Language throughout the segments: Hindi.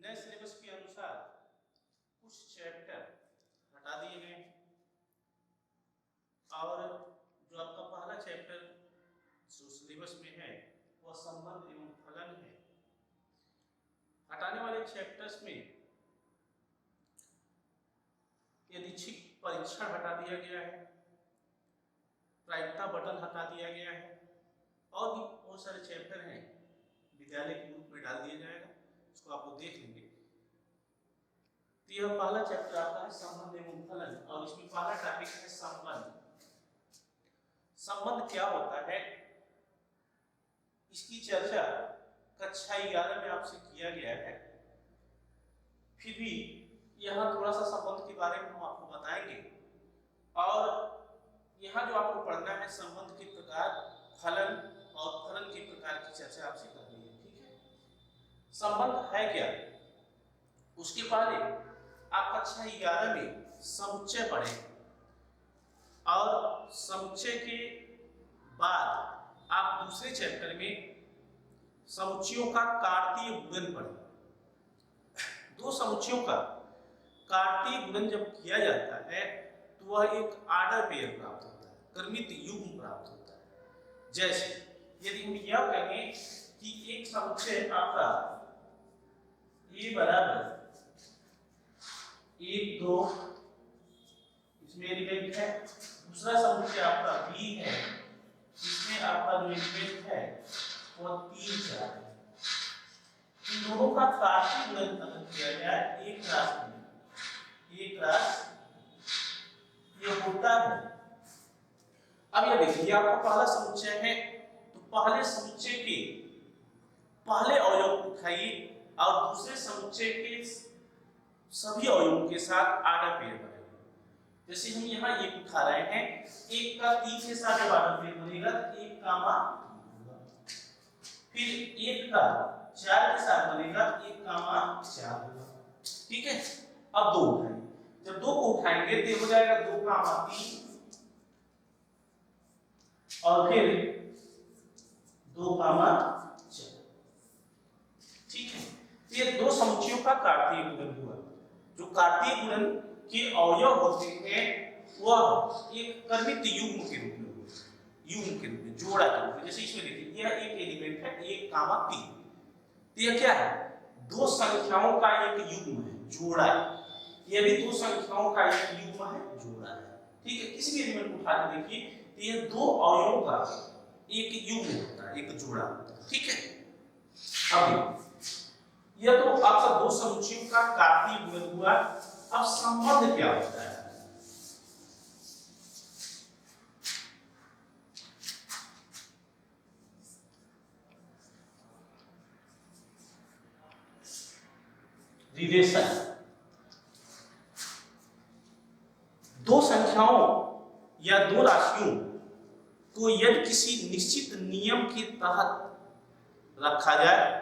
नए सिलेबस के अनुसार कुछ चैप्टर हटा दिए गए और जो आपका पहला चैप्टर जो सिलेबस में है वह संबंध एवं फलन है। हटाने वाले चैप्टर्स में यादृच्छिक परीक्षण हटा दिया गया है, प्रायिकता बटन हटा दिया गया है और भी बहुत सारे चैप्टर हैं, विद्यालय के ग्रुप में डाल दिया जाएगा, इसको आप लोग देख लेंगे। तो यह पहला चैप्टर आपका है संबंध एवं फलन और इसमें पहला टॉपिक है संबंध। संबंध क्या होता है इसकी चर्चा कक्षा 11 में आपसे किया गया है, फिर भी यहाँ थोड़ा सा संबंध के बारे में हम आपको बताएंगे और यहाँ जो आपको पढ़ना है संबंध के प्रकार, फलन और फलन के प्रकार की चर्चा आपसे करनी है। ठीक है, संबंध है क्या उसके पहले आप कक्षा 11 में समुच्चय पढ़े और समुच्चय के बाद आप दूसरे चैप्टर में समुच्चयों का कार्तीय गुणन पढ़े। दो समुच्चयों का कार्तीय गुणन जब किया जाता है तो वह एक आर्डर पेयर प्राप्त होता है, क्रमित युग्म प्राप्त होता है। जैसे यदि हम यह कहें कि एक समुच्चय आपका A बराबर 1 2 इसमें एलिमेंट है, दूसरा समुच्चय आपका B है, इसमें आपका जो एलिमेंट है वो 3 4 है। इन दोनों का कार्तीय गुणन अगर किया जाए एक राशि ये होता है। अब ये देखिए आपका पहला समुच्चय है तो पहले समुच्चय के पहले अवयव को उठाइए और दूसरे समुच्चय के सभी अवयवों के साथ आर्डर पेयर बनाइए। जैसे हम यहाँ एक उठा रहे हैं, एक का 3 के साथ जब आर्डर पेयर बनेगा तो 1 कामा, फिर 1 का 4 के साथ बनेगा 1 कामा 4 होगा। ठीक है, अब 2 उठाएंगे, जब 2 को उठाएंगे तो हो जाएगा 2 कामा 3 और फिर 2 कामा 4। ठीक है, ये दो समुच्चयों का कार्तीय गुणन हुआ। जो कार्तीय गुणन के अवयव होते हैं वह एक क्रमित युग्म के रूप में होते हैं, युग्म के रूप में, जोड़ा के रूप में। जैसे इसमें देखिए यह एक एलिमेंट है 1 कामा 3, तो यह क्या है, दो संख्याओं का एक युग्म है, जोड़ा है। यह भी दो संख्याओं का एक युग्म है, जोड़ा है। ठीक है, किसी भी एलिमेंट को उठा के देखिए तो ये दो अवयवों का एक युग्म होता है, एक जोड़ा होता है। ठीक है, अब यह तो आपका दो समुच्चयों का कार्तीय गुणन हुआ। अब संबंध क्या होता है? रिलेशन। दो संख्याओं या दो राशियों को यदि किसी निश्चित नियम के तहत रखा जाए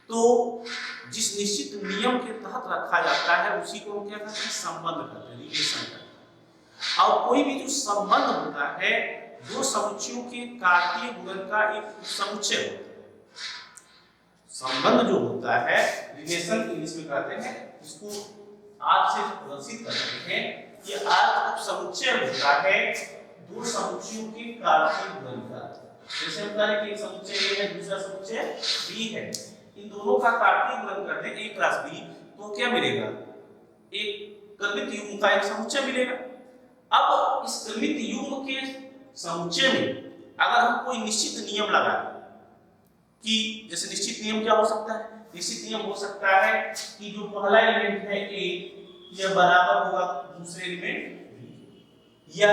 तो जिस निश्चित नियम के तहत रखा जाता है उसी को हम क्या कहते हैं, संबंध कहते हैं, रिलेशन कहते हैं। और कोई भी जो संबंध होता है दो समुच्चयों के कार्तीय गुणन का एक समुच्चय होता है। संबंध जो होता है, रिलेशन इंग्लिश में कहते हैं, इसको आज से प्रदर्शित करते हैं कि आज समुच्चय होता है दो समुच्चयों के कार्तीय गुणन का। जैसे हम कह रहे हैं कि एक समुच्चय A है, दूसरा समुच्चय B है, इन दोनों का कार्तीय गुणन करते हैं A + B, तो क्या मिलेगा, एक क्रमित युग्म का एक समुच्चय मिलेगा। अब इस क्रमित युग्म के समुच्चय में अगर हम कोई निश्चित नियम लगाएं कि जैसे निश्चित नियम क्या हो सकता है, निश्चित नियम हो सकता है कि जो पहला एलिमेंट है A यह बराबर होगा दूसरे एलिमेंट B, या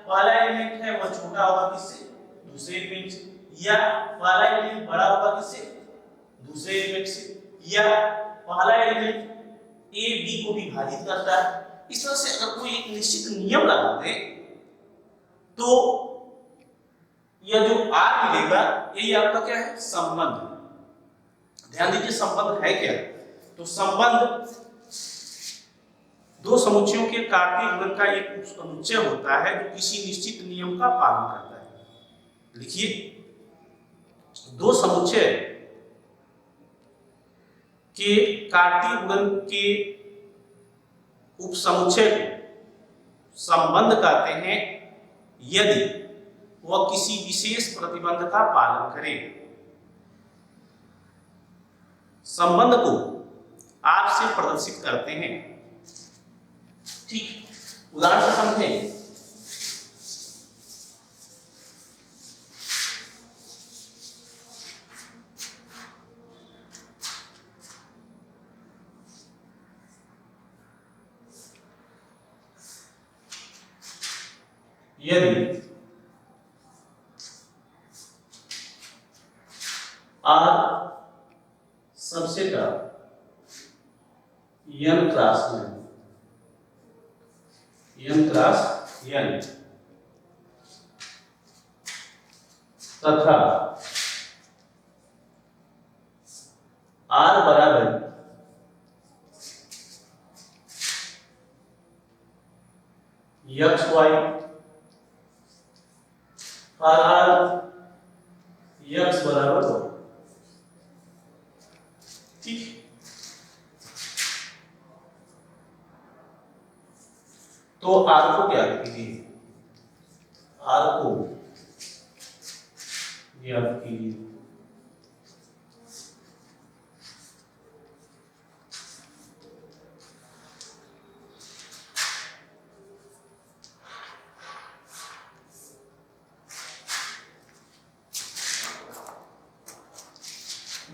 पहला एलिमेंट है वह छोटा होगा किससे, दूसरे एलिमेंट से, या पहला एलिमेंट बड़ा होगा किससे, दूसरे एलिमेंट से, या पहला एलिमेंट A B को विभाजित करता है। इस तरह से अगर कोई एक निश्चित नियम लगा दे तो यह जो R मिलेगा यही आपका क्या है, संबंध। ध्यान दीजिए संबंध है क्या, तो संबंध दो समुच्चयों के कार्तीय गुणन का एक समुच्चय होता है जो किसी निश्चित नियम का पालन करता है। लिखिए, दो समुच्चय के कार्तीय गुणन के उपसमुच्चय को संबंध कहते हैं यदि वह किसी विशेष प्रतिबंध का पालन करे। संबंध को आर से प्रदर्शित करते हैं। ठीक, उदाहरण से समझें। यदि R subset n cross n तथा r बराबर xy और r x बराबर हो। ठीक, तो r को क्या कीजिए, r को ज्ञात कीजिए।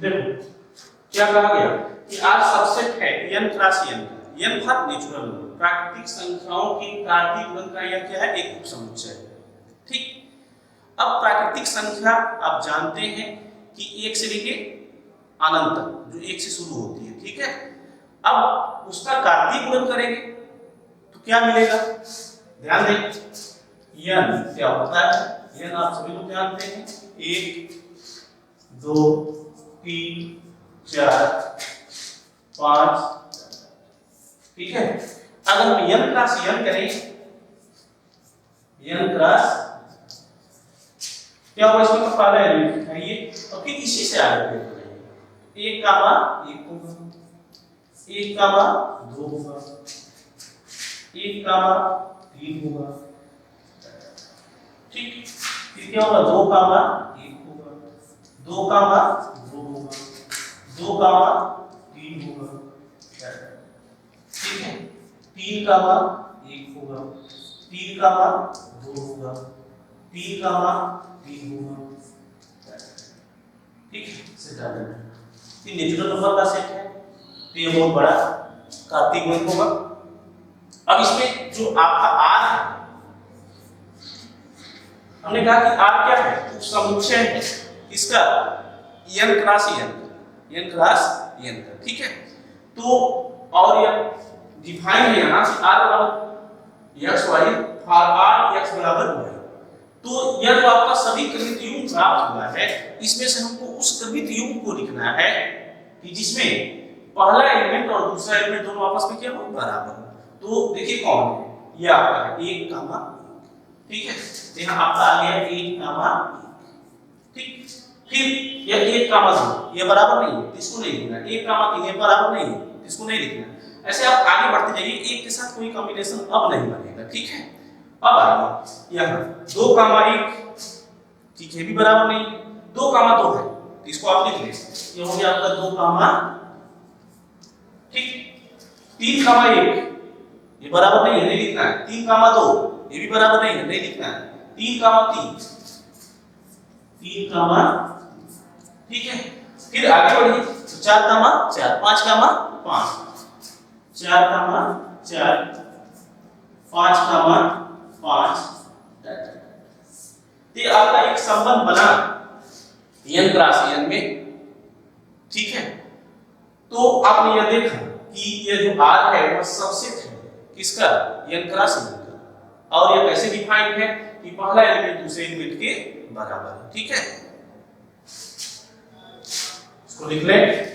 देखो क्या कहा गया कि R सबसेट है n क्रॉस n, n था नेचुरल नंबर, प्राकृतिक संख्याओं की कार्तीय गुणन का यह क्या है, एक उपसमुच्चय। ठीक, अब प्राकृतिक संख्या आप जानते हैं कि 1 से लेके अनंत तक, जो 1 से शुरू होती है। ठीक है, अब उसका कार्तीय गुणन करेंगे तो क्या मिलेगा, ध्यान दें। n क्या होता है, n आप सभी लोग जानते हैं, 1 2 3 4 5। ठीक है, अगर हम n क्रॉस n करें, n क्रॉस क्या होगा, इसमें तो पहला एलिमेंट उठाइए और फिर इसी से आगे बढ़ेंगे। 1 का मान 1 होगा, 1 का मान 2 होगा, 1 का मान 3 होगा। ठीक, फिर क्या होगा, 2 का मान 1 होगा, 2 का मान 2 होगा, 2 का मान 3 होगा। ठीक है, 3 का मान 1 होगा, 3 का मान 2 होगा, 3 का मान 3 होगा। ठीक है, ये नेचुरल नंबर का सेट है, तो ये बहुत बड़ा कार्तीय गुणन होगा। अब इसमें जो आपका r है, हमने कहा कि r क्या है, उपसमुच्चय है इसका n क्रॉस n। ठीक है, तो और यह डिफाइन है यहाँ से r बराबर x y और r x बराबर y। तो यह जो आपका सभी क्रमित युग्म प्राप्त हुआ है, इसमें से हमको उस क्रमित युग्म को लिखना है कि जिसमें पहला एलिमेंट और दूसरा एलिमेंट दोनों आपस में क्या हो, बराबर हो। तो देखिए कौन है, यह आपका है 1 कामा 1। ठीक है, तो यहाँ आपका आ गया 1 कामा 1। ठीक, फिर यह 1 कामा 2 ये बराबर नहीं है, इसको नहीं लिखना। 1 कामा 3 ये बराबर नहीं है, इसको नहीं लिखना। ऐसे आप आगे बढ़ते जाइए, एक के साथ कोई कॉम्बिनेशन अब नहीं बनेगा। ठीक है, अब आइए यहाँ 2 कामा 1, ठीक है, भी बराबर नहीं है। 2 कामा 2 है, तो इसको आप लिख लें, ये हो गया आपका 2 कामा। ठीक, 3 कामा 1 ये बराबर नहीं है, नहीं लिखना है। 3 कामा 2 ये भी बराबर नहीं है, नहीं लिखना है। 3 कामा 3 कामा। ठीक है, फिर आगे बढ़िए, 4 कामा 4, 5 कामा 5, 4 कामा 4, 5 कामा 5। तो आपका एक संबंध बना n क्रॉस n में। ठीक है, तो आपने यह देखा कि यह जो r है वह सबसेट है किसका, n क्रॉस n का। और यह कैसे डिफाइंड है कि पहला एलिमेंट दूसरे एलिमेंट के बराबर है। ठीक है, इसको लिख लें।